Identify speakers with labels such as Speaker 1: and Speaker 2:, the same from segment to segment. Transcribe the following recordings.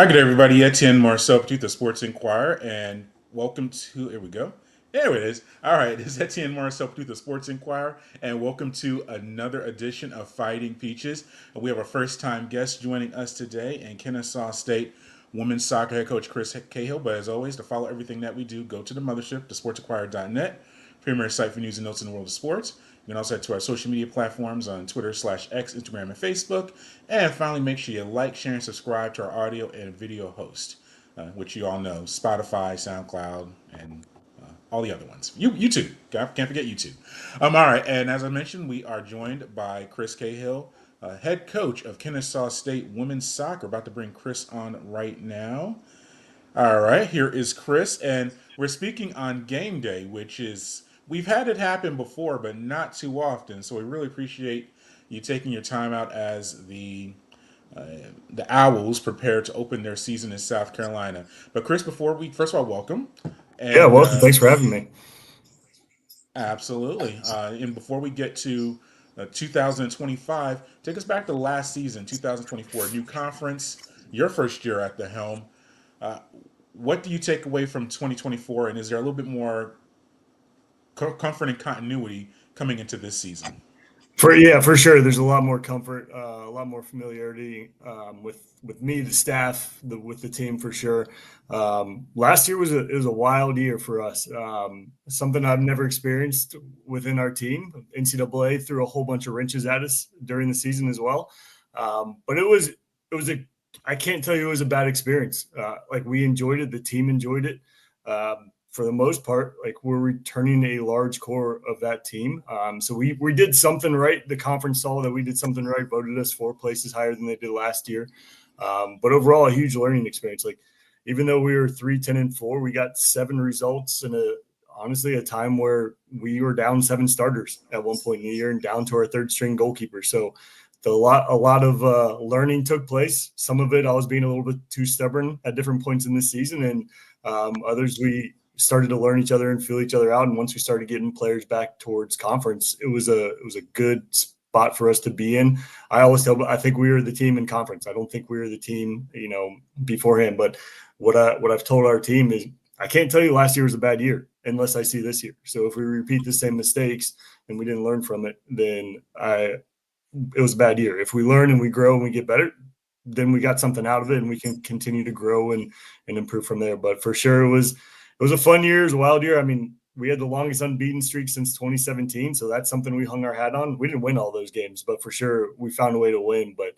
Speaker 1: Hi, good everybody. Etienne Marcel with the Sports Inquirer, and welcome to. Here we go. There it is. All right, this is Etienne Marcel with the Sports Inquirer, and welcome to another edition of Fighting Peaches. And we have a first-time guest joining us today, and Kennesaw State women's soccer head coach Chris Cahill. But as always, to follow everything that we do, go to the mothership, thesportsinquirer.net, premier site for news and notes in the world of sports. You can also head to our social media platforms on Twitter/X, Instagram, and Facebook. And finally, make sure you like, share, and subscribe to our audio and video host, which you all know, Spotify, SoundCloud, and all the other ones. YouTube. Can't forget YouTube. All right. And as I mentioned, we are joined by Chris Cahill, head coach of Kennesaw State women's soccer. About to bring Chris on right now. All right, here is Chris, and we're speaking on game day, which is we've had it happen before, but not too often. So we really appreciate you taking your time out as uh, the Owls prepare to open their season in South Carolina. But Chris, before we first of all welcome,
Speaker 2: Yeah,
Speaker 1: and
Speaker 2: welcome. Thanks for having me.
Speaker 1: absolutely, and before we get to 2025, take us back to last season, 2024, new conference, your first year at the helm. Uh, what do you take away from 2024, and is there a little bit more comfort and continuity coming into this season?
Speaker 2: For sure. There's a lot more comfort, a lot more familiarity with me, the staff, with the team for sure. Last year was a wild year for us. Something I've never experienced within our team. NCAA threw a whole bunch of wrenches at us during the season as well. But it was a I can't tell you it was a bad experience. Like we enjoyed it, the team enjoyed it. For the most part, like we're returning a large core of that team. So we did something right. The conference saw that we did something right, voted us 4 places higher than they did last year. But overall, a huge learning experience. Like even though we were 3-10-4, we got 7 results in honestly a time where we were down 7 starters at one point in the year and down to our third string goalkeeper. So a lot of learning took place. Some of it I was being a little bit too stubborn at different points in the season, and others we started to learn each other and feel each other out. And once we started getting players back towards conference, it was a good spot for us to be in. I think we were the team in conference. I don't think we were the team, beforehand. But what I've told our team is I can't tell you last year was a bad year unless I see this year. So if we repeat the same mistakes and we didn't learn from it, then it was a bad year. If we learn and we grow and we get better, then we got something out of it and we can continue to grow and improve from there. But for sure, it was a fun year. It was a wild year. I mean, we had the longest unbeaten streak since 2017, so that's something we hung our hat on. We didn't win all those games, but for sure we found a way to win. But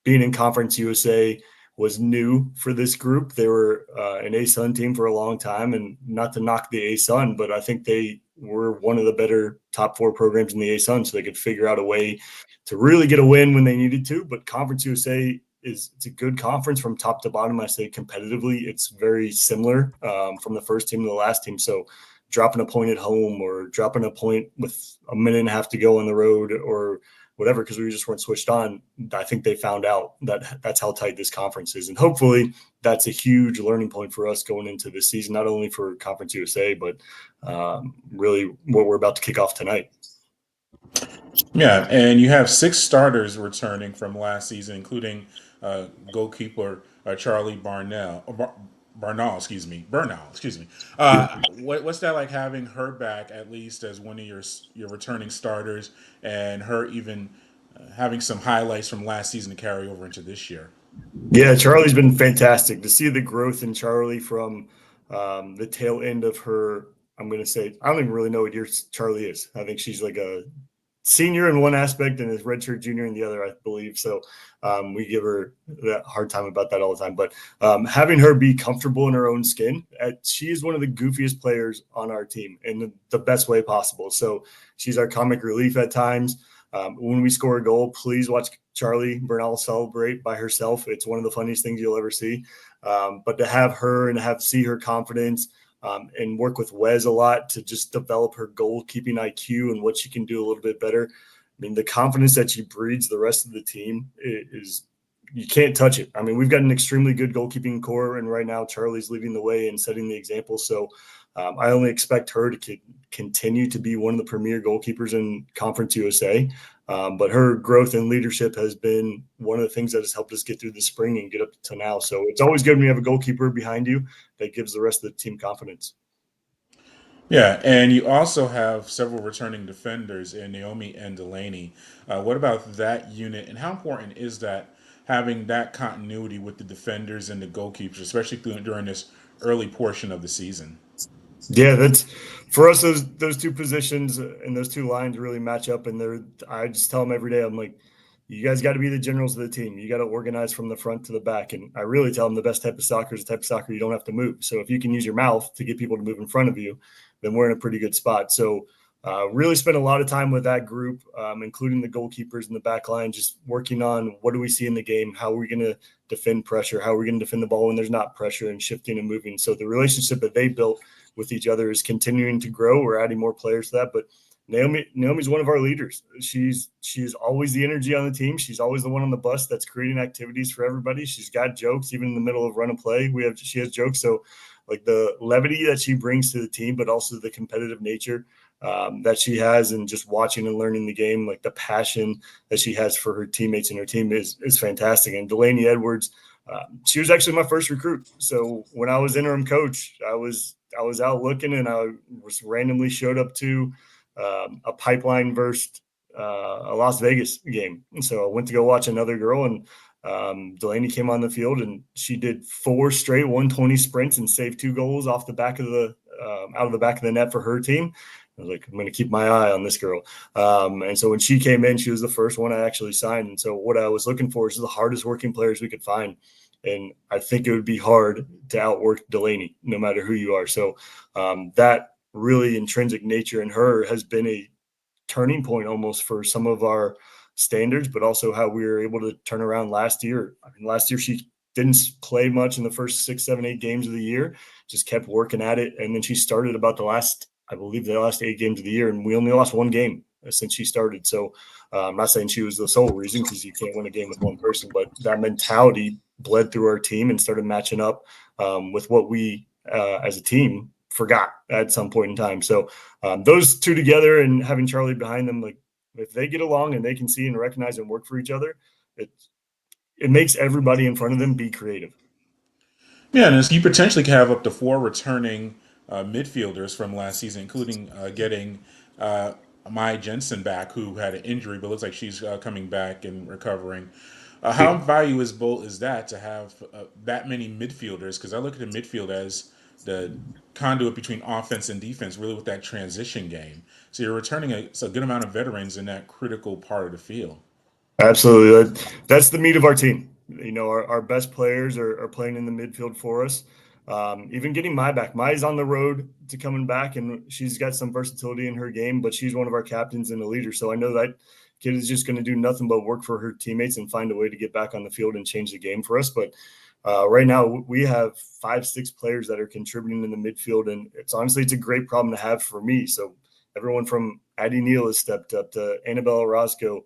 Speaker 2: being in Conference USA was new for this group. They were an A-Sun team for a long time, and not to knock the A-Sun, but I think they were one of the better top 4 programs in the A-Sun, so they could figure out a way to really get a win when they needed to. But Conference USA it's a good conference from top to bottom. I say competitively, it's very similar from the first team to the last team. So dropping a point at home or dropping a point with a minute and a half to go on the road or whatever, because we just weren't switched on, I think they found out that that's how tight this conference is. And hopefully that's a huge learning point for us going into this season, not only for Conference USA, but really what we're about to kick off tonight.
Speaker 1: Yeah, and you have 6 starters returning from last season, including goalkeeper Charlie Barnall, excuse me. What's that like having her back at least as one of your returning starters, and her even having some highlights from last season to carry over into this year?
Speaker 2: Yeah, Charlie's been fantastic to see the growth in Charlie from the tail end of her. I'm going to say, I don't even really know what year Charlie is. I think she's like a senior in one aspect and is redshirt junior in the other, I believe. So we give her that hard time about that all the time. But having her be comfortable in her own skin, she is one of the goofiest players on our team in the best way possible. So she's our comic relief at times. When we score a goal, please watch Charlie Bernal celebrate by herself. It's one of the funniest things you'll ever see. But to have her and see her confidence and work with Wes a lot to just develop her goalkeeping IQ and what she can do a little bit better. I mean, the confidence that she breeds the rest of the team is you can't touch it. I mean, we've got an extremely good goalkeeping core, and right now Charlie's leading the way and setting the example. So I only expect her to continue to be one of the premier goalkeepers in Conference USA. But her growth and leadership has been one of the things that has helped us get through the spring and get up to now. So it's always good when you have a goalkeeper behind you that gives the rest of the team confidence.
Speaker 1: Yeah, and you also have several returning defenders in Naomi and Delaney. What about that unit, and how important is that having that continuity with the defenders and the goalkeepers, especially during this early portion of the season?
Speaker 2: Yeah, that's for us. Those two positions and those two lines really match up, and I just tell them every day. I'm like, you guys got to be the generals of the team. You got to organize from the front to the back, and I really tell them the best type of soccer is the type of soccer you don't have to move. So if you can use your mouth to get people to move in front of you, then we're in a pretty good spot. So really spent a lot of time with that group, including the goalkeepers in the back line, just working on what do we see in the game, how are we going to defend pressure, how are we going to defend the ball when there's not pressure, and shifting and moving. So the relationship that they built with each other is continuing to grow. We're adding more players to that, but Naomi's one of our leaders. She's always the energy on the team. She's always the one on the bus that's creating activities for everybody. She's got jokes even in the middle of run and play. She has jokes. So like the levity that she brings to the team, but also the competitive nature that she has, and just watching and learning the game, like the passion that she has for her teammates and her team is fantastic. And Delaney Edwards, she was actually my first recruit. So when I was interim coach, I was out looking, and I was randomly showed up to a Pipeline versus a Las Vegas game. And so I went to go watch another girl, and Delaney came on the field, and she did 4 straight 120 sprints and saved 2 goals off the back of the out of the back of the net for her team. I was like, I'm going to keep my eye on this girl. And so when she came in, she was the first one I actually signed. And so what I was looking for is the hardest working players we could find. And I think it would be hard to outwork Delaney, no matter who you are. So that really intrinsic nature in her has been a turning point almost for some of our standards, but also how we were able to turn around last year. I mean, last year she didn't play much in the first 6, 7, 8 games of the year, just kept working at it. And then she started about I believe the last 8 games of the year, and we only lost 1 game since she started. So I'm not saying she was the sole reason, because you can't win a game with one person, but that mentality bled through our team and started matching up with what we as a team forgot at some point in time. So those two together, and having Charlie behind them, like if they get along and they can see and recognize and work for each other, it makes everybody in front of them be creative.
Speaker 1: Yeah, and you potentially could have up to 4 returning midfielders from last season, including getting Mai Jensen back, who had an injury, but looks like she's coming back and recovering. How valuable is that to have that many midfielders? Because I look at the midfield as the conduit between offense and defense, really with that transition game. So you're returning a good amount of veterans in that critical part of the field.
Speaker 2: Absolutely. That's the meat of our team. You know, our best players are playing in the midfield for us. Even getting Mai back. Mai's on the road to coming back, and she's got some versatility in her game, but she's one of our captains and a leader. So I know that kid is just going to do nothing but work for her teammates and find a way to get back on the field and change the game for us. But right now we have 5, 6 players that are contributing in the midfield, and it's a great problem to have for me. So everyone from Addie Neal has stepped up to Annabella Roscoe,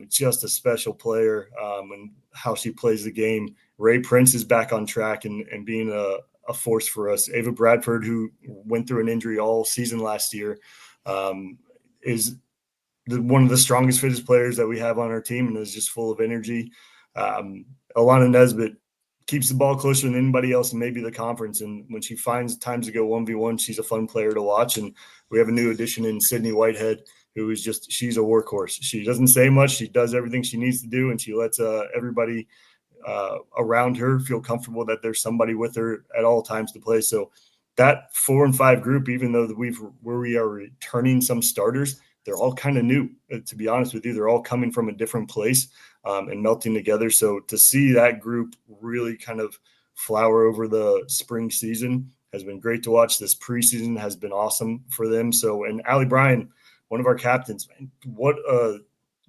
Speaker 2: just a special player, and how she plays the game. Ray Prince is back on track and being a force for us. Ava Bradford, who went through an injury all season last year, is one of the strongest, fittest players that we have on our team, and is just full of energy. Alana Nesbitt keeps the ball closer than anybody else, and maybe the conference. And when she finds times to go 1v1, she's a fun player to watch. And we have a new addition in Sydney Whitehead, who is she's a workhorse. She doesn't say much. She does everything she needs to do, and she lets everybody around her feel comfortable that there's somebody with her at all times to play. So that 4 and 5 group, even though we are returning some starters, they're all kind of new. To be honest with you, they're all coming from a different place and melting together. So to see that group really kind of flower over the spring season has been great to watch. This preseason has been awesome for them. So, and Allie Bryan, one of our captains, man, what a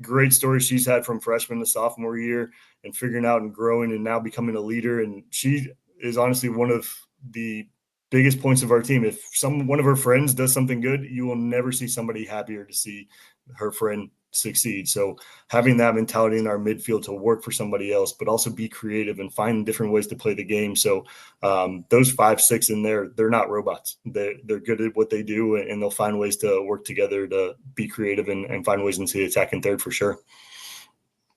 Speaker 2: great story she's had from freshman to sophomore year, and figuring out and growing and now becoming a leader. And she is honestly one of the biggest points of our team. If one of her friends does something good, you will never see somebody happier to see her friend succeed. So having that mentality in our midfield to work for somebody else, but also be creative and find different ways to play the game. So those 5-6 in there, they're not robots. They're good at what they do, and they'll find ways to work together to be creative and find ways into the attacking third for sure.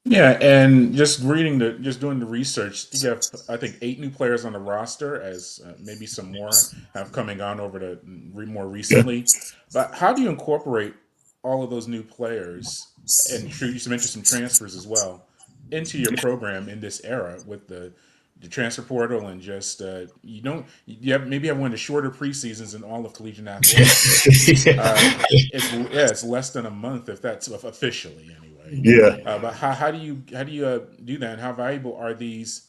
Speaker 1: Yeah, and just doing the research, you have I think 8 new players on the roster, as maybe some more have coming on over the more
Speaker 2: Yeah.
Speaker 1: recently. But how do you incorporate all of those new players, and sure you mentioned some transfers as well, into your program in this era with the transfer portal, and just you don't you have maybe have one of the shorter preseasons in all of collegiate athletics. Uh, it's less than a month if that's officially anyway.
Speaker 2: Yeah.
Speaker 1: But how do you do that? And how valuable are these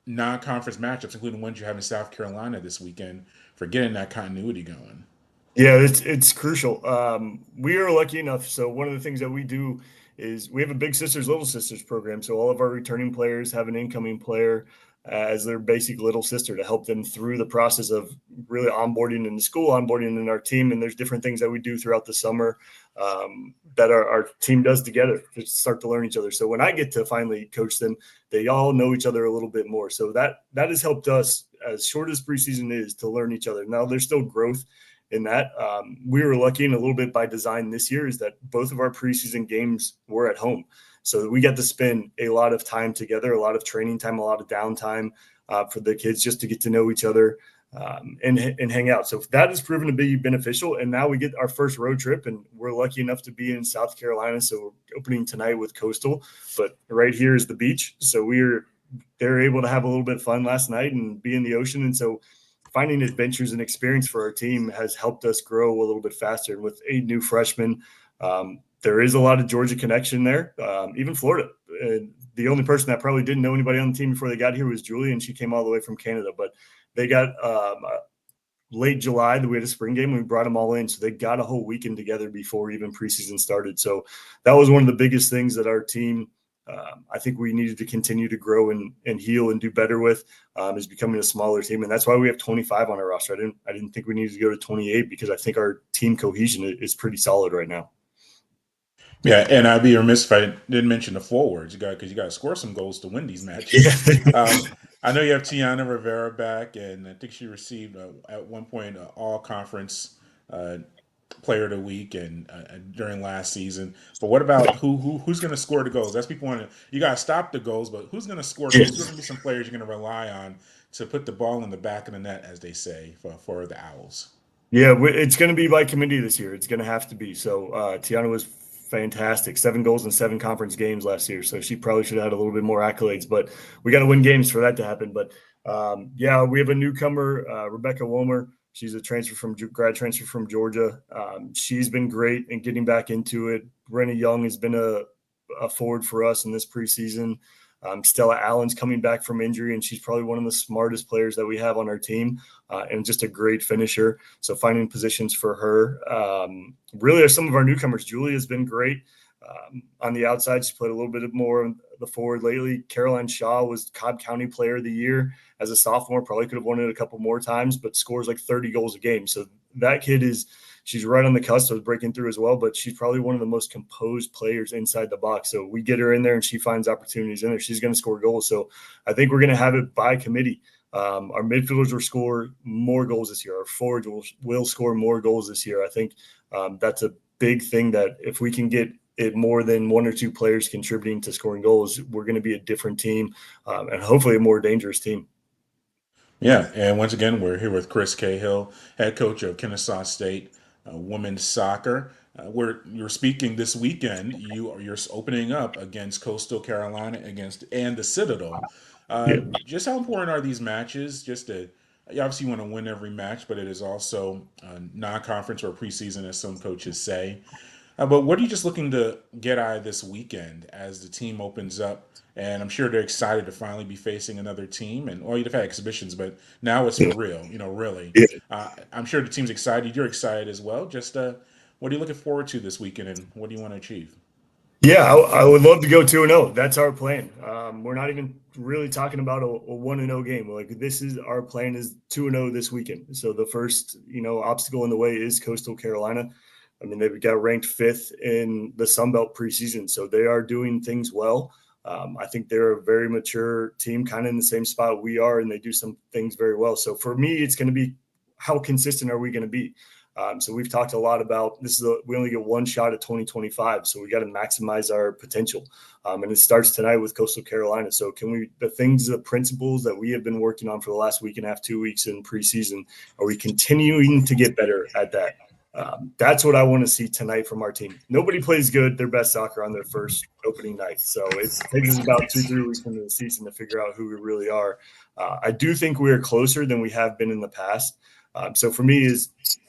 Speaker 1: non-conference matchups, including ones you have in South Carolina this weekend, for getting that continuity going?
Speaker 2: Yeah, it's crucial. We are lucky enough. So one of the things that we do is we have a Big Sisters, Little Sisters program. So all of our returning players have an incoming player as their basic little sister to help them through the process of really onboarding in the school, onboarding in our team. And there's different things that we do throughout the summer that our team does together to start to learn each other. So when I get to finally coach them, they all know each other a little bit more. So that has helped us, as short as preseason is, to learn each other. Now there's still growth in that. We were lucky, and a little bit by design this year, is that both of our preseason games were at home. So we got to spend a lot of time together, a lot of training time, a lot of downtime for the kids just to get to know each other and hang out. So that has proven to be beneficial. And now we get our first road trip, and we're lucky enough to be in South Carolina. So we're opening tonight with Coastal, but right here is the beach. So they're able to have a little bit of fun last night and be in the ocean. And so finding adventures and experience for our team has helped us grow a little bit faster. And with 8 new freshmen, there is a lot of Georgia connection there, even Florida. The only person that probably didn't know anybody on the team before they got here was Julie, and she came all the way from Canada. But they got late July, we had a spring game, and we brought them all in. So they got a whole weekend together before even preseason started. So that was one of the biggest things that our team I think we needed to continue to grow and heal and do better with is becoming a smaller team. And that's why we have 25 on our roster. I didn't think we needed to go to 28 because I think our team cohesion is pretty solid right now.
Speaker 1: Yeah, and I'd be remiss if I didn't mention the forwards. Because you got to score some goals to win these matches.
Speaker 2: Yeah.
Speaker 1: I know you have Tiana Rivera back, and I think she received at one point all conference player of the week and during last season. But what about who's going to score the goals? That's people want to. You got to stop the goals, but who's going to score goals? Who's going to be some players you're going to rely on to put the ball in the back of the net, as they say, for the Owls?
Speaker 2: Yeah, it's going to be by committee this year. It's going to have to be. So Tiana was fantastic. 7 goals in 7 conference games last year. So she probably should have had a little bit more accolades, but we got to win games for that to happen. But yeah, we have a newcomer, Rebecca Womer. She's a grad transfer from Georgia. She's been great in getting back into it. Brenna Young has been a forward for us in this preseason. Stella Allen's coming back from injury, and she's probably one of the smartest players that we have on our team and just a great finisher. So finding positions for her really are some of our newcomers. Julie has been great on the outside. She's played a little bit more on the forward lately. Caroline Shaw was Cobb County Player of the Year as a sophomore. Probably could have won it a couple more times, but scores like 30 goals a game. So that kid she's right on the cusp of breaking through as well, but she's probably one of the most composed players inside the box. So we get her in there and she finds opportunities in there. She's going to score goals. So I think we're going to have it by committee. Our midfielders will score more goals this year. Our forwards will score more goals this year. I think that's a big thing, that if we can get it more than 1 or 2 players contributing to scoring goals, we're going to be a different team and hopefully a more dangerous team.
Speaker 1: Yeah, and once again, we're here with Chris Cahill, head coach of Kennesaw State women's soccer. You're speaking this weekend. You're opening up against Coastal Carolina and the Citadel.
Speaker 2: Yeah.
Speaker 1: Just how important are these matches? You obviously want to win every match, but it is also non-conference or preseason, as some coaches say. But what are you just looking to get out of this weekend as the team opens up? And I'm sure they're excited to finally be facing another team. And you've had exhibitions, but now it's for real. Really.
Speaker 2: Yeah.
Speaker 1: I'm sure the team's excited. You're excited as well. Just what are you looking forward to this weekend, and what do you want to achieve?
Speaker 2: Yeah, I would love to go 2-0. That's our plan. We're not even really talking about a 1-0 game. Like, this is our plan, is 2-0 this weekend. So the first, obstacle in the way is Coastal Carolina. I mean, they've got ranked 5th in the Sun Belt preseason, so they are doing things well. I think they're a very mature team, kind of in the same spot we are, and they do some things very well. So for me, it's going to be how consistent are we going to be? So we've talked a lot about we only get one shot at 2025, so we got to maximize our potential. And it starts tonight with Coastal Carolina. So the principles that we have been working on for the last week and a half, 2 weeks in preseason, are we continuing to get better at that? That's what I want to see tonight from our team. Nobody plays their best soccer on their first opening night. So it takes us about 2-3 weeks into the season to figure out who we really are. I do think we are closer than we have been in the past. So for me,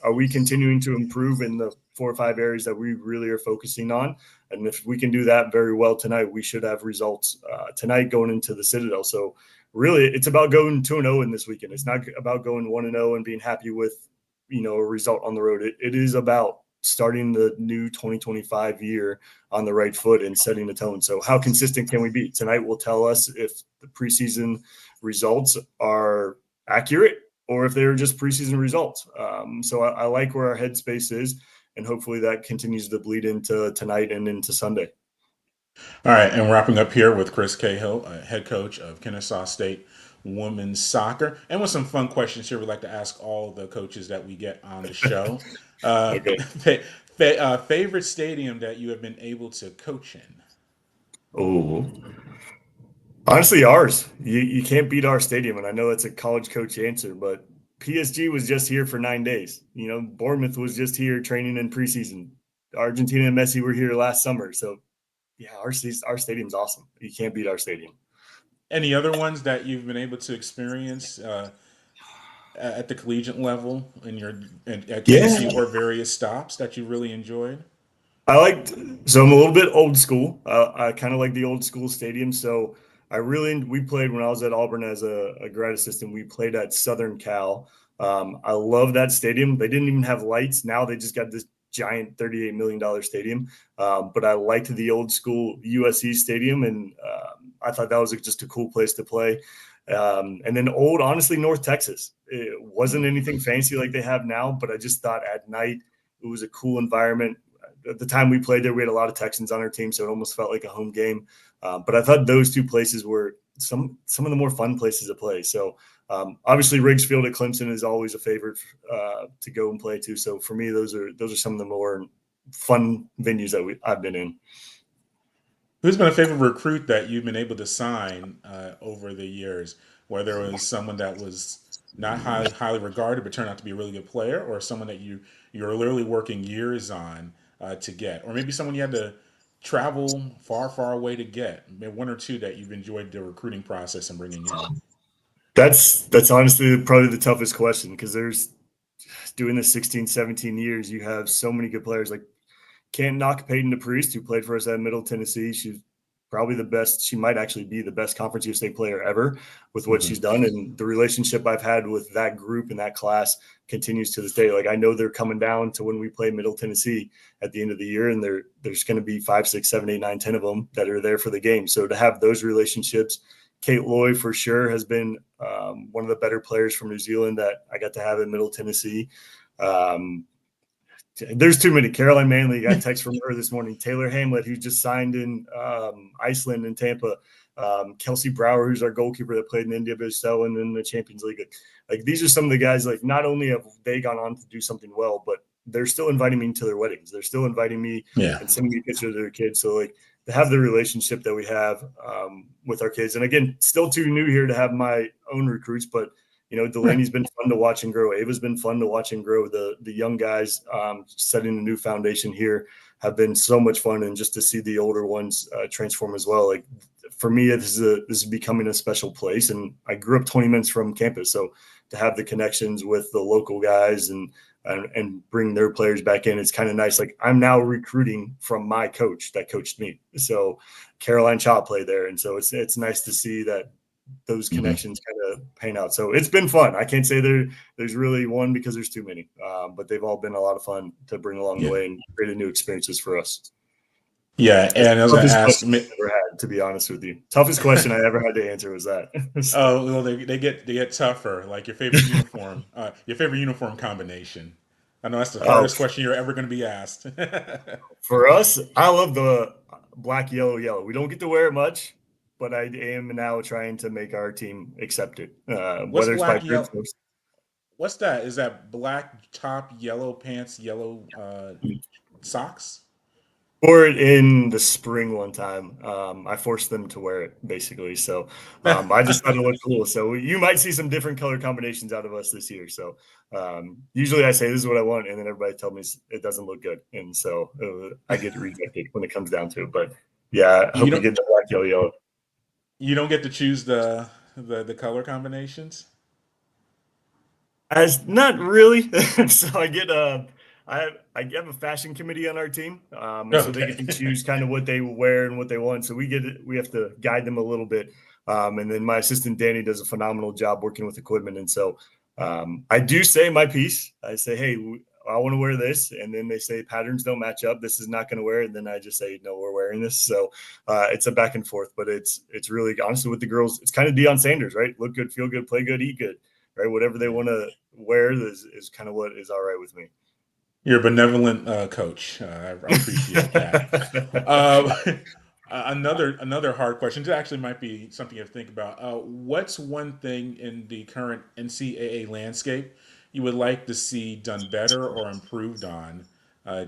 Speaker 2: are we continuing to improve in the 4 or 5 areas that we really are focusing on? And if we can do that very well tonight, we should have results tonight going into the Citadel. So really, it's about going 2-0 in this weekend. It's not about going 1-0 and being happy with a result on the road. It is about starting the new 2025 year on the right foot and setting the tone. So how consistent can we be? Tonight will tell us if the preseason results are accurate or if they're just preseason results. So I like where our headspace is, and hopefully that continues to bleed into tonight and into Sunday.
Speaker 1: All right, and wrapping up here with Chris Cahill, head coach of Kennesaw State women's soccer, and with some fun questions here, we'd like to ask all the coaches that we get on the show.
Speaker 2: Okay.
Speaker 1: Favorite stadium that you have been able to coach in?
Speaker 2: Oh, honestly, ours. You can't beat our stadium, and I know that's a college coach answer, but PSG was just here for 9 days. Bournemouth was just here training in preseason. Argentina and Messi were here last summer, so yeah, our stadium's awesome. You can't beat our stadium.
Speaker 1: Any other ones that you've been able to experience at the collegiate level at KC
Speaker 2: Yeah,
Speaker 1: or various stops that you really enjoyed?
Speaker 2: so I'm a little bit old school. I kind of like the old school stadium. So we played when I was at Auburn as a grad assistant. We played at Southern Cal. I love that stadium. They didn't even have lights. Now they just got this giant $38 million stadium. But I liked the old school USC stadium, and I thought that was just a cool place to play. And then honestly, North Texas. It wasn't anything fancy like they have now, but I just thought at night it was a cool environment. At the time we played there, we had a lot of Texans on our team, so it almost felt like a home game. But I thought those two places were some of the more fun places to play. So obviously, Riggs Field at Clemson is always a favorite to go and play to. So for me, those are some of the more fun venues that I've been in.
Speaker 1: Who's been a favorite recruit that you've been able to sign over the years? Whether it was someone that was not highly regarded but turned out to be a really good player, or someone that you're literally working years on to get, or maybe someone you had to travel far away to get. Maybe one or two that you've enjoyed the recruiting process and bringing in.
Speaker 2: That's honestly probably the toughest question, because there's doing this 16, 17 years, you have so many good players. Like, can't knock Peyton DePriest, who played for us at Middle Tennessee. She's probably the best. She might actually be the best Conference USA player ever with what she's done. And the relationship I've had with that group and that class continues to this day. Like, I know they're coming down to when we play Middle Tennessee at the end of the year, and there's going to be 5, 6, 7, 8, 9, 10 of them that are there for the game. So to have those relationships, Kate Loy for sure has been one of the better players from New Zealand that I got to have in Middle Tennessee. There's too many. Caroline Manley, got a text from her this morning. Taylor Hamlet, who just signed in Iceland and Tampa. Kelsey Brower, who's our goalkeeper that played in India Bissau and in the Champions League. Like, these are some of the guys, like, not only have they gone on to do something well, but they're still inviting me to their weddings. They're still inviting me and sending me pictures of their kids. So, like, to have the relationship that we have with our kids. And again, still too new here to have my own recruits, but Delaney's been fun to watch and grow. Ava's been fun to watch and grow. The young guys setting a new foundation here have been so much fun, and just to see the older ones transform as well. Like, for me, this is becoming a special place, and I grew up 20 minutes from campus, so to have the connections with the local guys and bring their players back in, it's kind of nice. Like, I'm now recruiting from my coach that coached me. So Caroline Chop played there, and so it's nice to see that those connections kind of pan out. So it's been fun. I can't say there's really one, because there's too many, but they've all been a lot of fun to bring along the way and created new experiences for us.
Speaker 1: Yeah,
Speaker 2: That's
Speaker 1: and I
Speaker 2: the
Speaker 1: was going to
Speaker 2: toughest
Speaker 1: ask.
Speaker 2: question I ever had, to be honest with you. Toughest question I ever had to answer was that. So,
Speaker 1: Oh well, they get tougher. Like your favorite uniform combination. I know that's the
Speaker 2: Oh,
Speaker 1: hardest question you're ever going to be asked.
Speaker 2: for us, I love the black, yellow, yellow. We don't get to wear it much, but I am now trying to make our team accept it,
Speaker 1: What's
Speaker 2: whether it's by
Speaker 1: black,
Speaker 2: groups
Speaker 1: yellow? What's that? Is that black top, yellow pants, yellow socks?
Speaker 2: or in the spring one time. I forced them to wear it basically. So I just thought it looked cool. So you might see some different color combinations out of us this year. So usually I say this is what I want, and then everybody tells me it doesn't look good, and so I get rejected when it comes down to it. But yeah, I
Speaker 1: you
Speaker 2: hope we
Speaker 1: don't
Speaker 2: get the black, yellow, yellow.
Speaker 1: you don't get to choose the color combinations.
Speaker 2: As not really. So I have a fashion committee on our team, and so they get to
Speaker 1: Okay.
Speaker 2: choose kind of what they wear and what they want. So we have to guide them a little bit, and then my assistant Danny does a phenomenal job working with equipment. And so I do say my piece. I say, hey, I want to wear this, and then they say patterns don't match up. This is not going to wear it. And then I just say, no, we're wearing this. So it's a back and forth, but it's really honestly with the girls. It's kind of Deion Sanders, right? Look good, feel good, play good, eat good, right? Whatever they
Speaker 1: Yeah.
Speaker 2: want to wear is kind of what is all right with me.
Speaker 1: You're a benevolent coach. I appreciate that. Uh, another hard question. This actually might be something you have to think about. What's one thing in the current NCAA landscape you would like to see done better or improved on?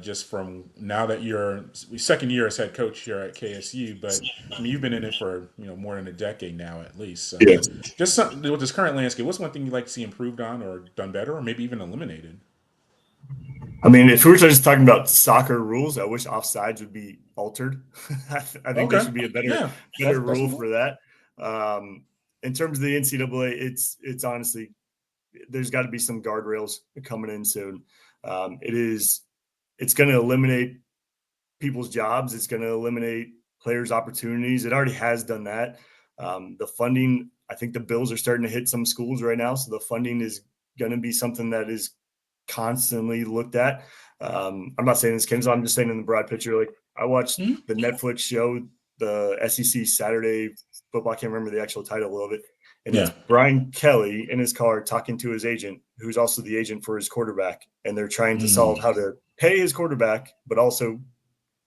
Speaker 1: Just from now that you're second year as head coach here at KSU, but I mean you've been in it for more than a decade now at least. So
Speaker 2: Yeah.
Speaker 1: just something with this current landscape. What's one thing you'd like to see improved on or done better, or maybe even eliminated?
Speaker 2: I mean, if we were just talking about soccer rules, I wish offsides would be altered. I think there
Speaker 1: Okay.
Speaker 2: should be a
Speaker 1: Yeah,
Speaker 2: better
Speaker 1: that's
Speaker 2: rule
Speaker 1: cool.
Speaker 2: for that. In terms of the NCAA, it's honestly there's got to be some guardrails coming in soon. It is it's going to eliminate people's jobs. It's going to eliminate players' opportunities. It already has done that. The funding, I think the bills are starting to hit some schools right now. So the funding is going to be something that is constantly looked at. I'm not saying this, Kenzo. I'm just saying in the broad picture. Like I watched
Speaker 1: Mhm.
Speaker 2: the Netflix show, the SEC Saturday football. I can't remember the actual title of it. And it's
Speaker 1: Yeah.
Speaker 2: Brian Kelly in his car talking to his agent, who's also the agent for his quarterback. And they're trying to solve
Speaker 1: Mm.
Speaker 2: how to pay his quarterback, but also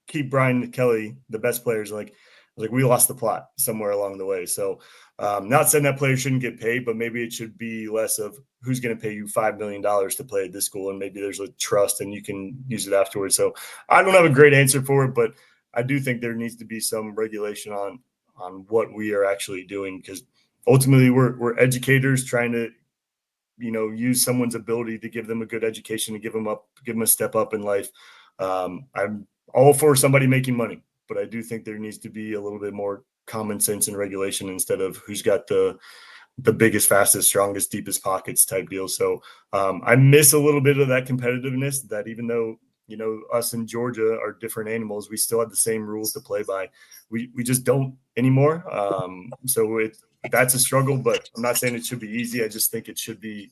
Speaker 2: keep Brian Kelly, the best players, like we lost the plot somewhere along the way. So not saying that players shouldn't get paid, but maybe it should be less of who's going to pay you $5 million to play at this school, and maybe there's a trust and you can use it afterwards. So I don't have a great answer for it, but I do think there needs to be some regulation on what we are actually doing, because ultimately we're educators trying to use someone's ability to give them a good education, to give them a step up in life. I'm all for somebody making money, but I do think there needs to be a little bit more common sense and regulation instead of who's got the biggest, fastest, strongest, deepest pockets type deal. So I miss a little bit of that competitiveness, that even though us in Georgia are different animals, we still have the same rules to play by. We just don't anymore. So that's a struggle, but I'm not saying it should be easy. I just think it should be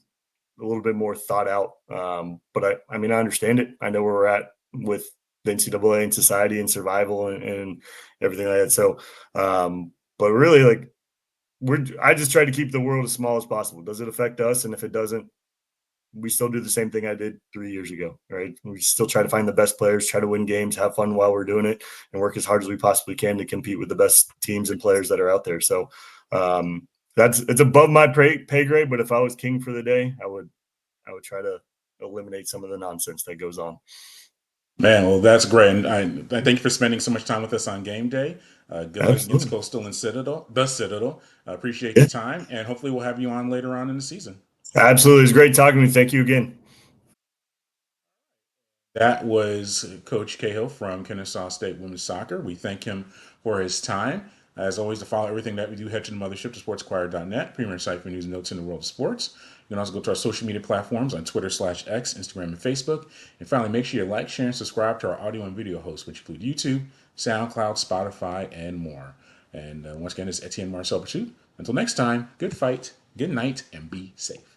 Speaker 2: a little bit more thought out. But I mean, I understand it. I know where we're at with the NCAA and society and survival and everything like that. So, but really, like I just try to keep the world as small as possible. Does it affect us? And if it doesn't, we still do the same thing I did 3 years ago, right? We still try to find the best players, try to win games, have fun while we're doing it, and work as hard as we possibly can to compete with the best teams and players that are out there. So it's above my pay grade. But if I was king for the day, I would try to eliminate some of the nonsense that goes on.
Speaker 1: Man, well, that's great. And I thank you for spending so much time with us on game day. Good luck against
Speaker 2: Absolutely.
Speaker 1: Coastal and Citadel, the Citadel. I appreciate
Speaker 2: Yeah,
Speaker 1: your time, and hopefully we'll have you on later on in the season.
Speaker 2: absolutely. It's great talking to you. Thank you again.
Speaker 1: That was Coach Cahill from Kennesaw State Women's Soccer. We thank him for his time. As always, to follow everything that we do, head to the mothership to sportsinquirer.net, premier site for news and notes in the world of sports. You can also go to our social media platforms on Twitter/X, Instagram, and Facebook. And finally, make sure you like, share, and subscribe to our audio and video hosts, which include YouTube, SoundCloud, Spotify, and more. And once again, it's Etienne Marcel Pursuit. Until next time, good fight, good night, and be safe.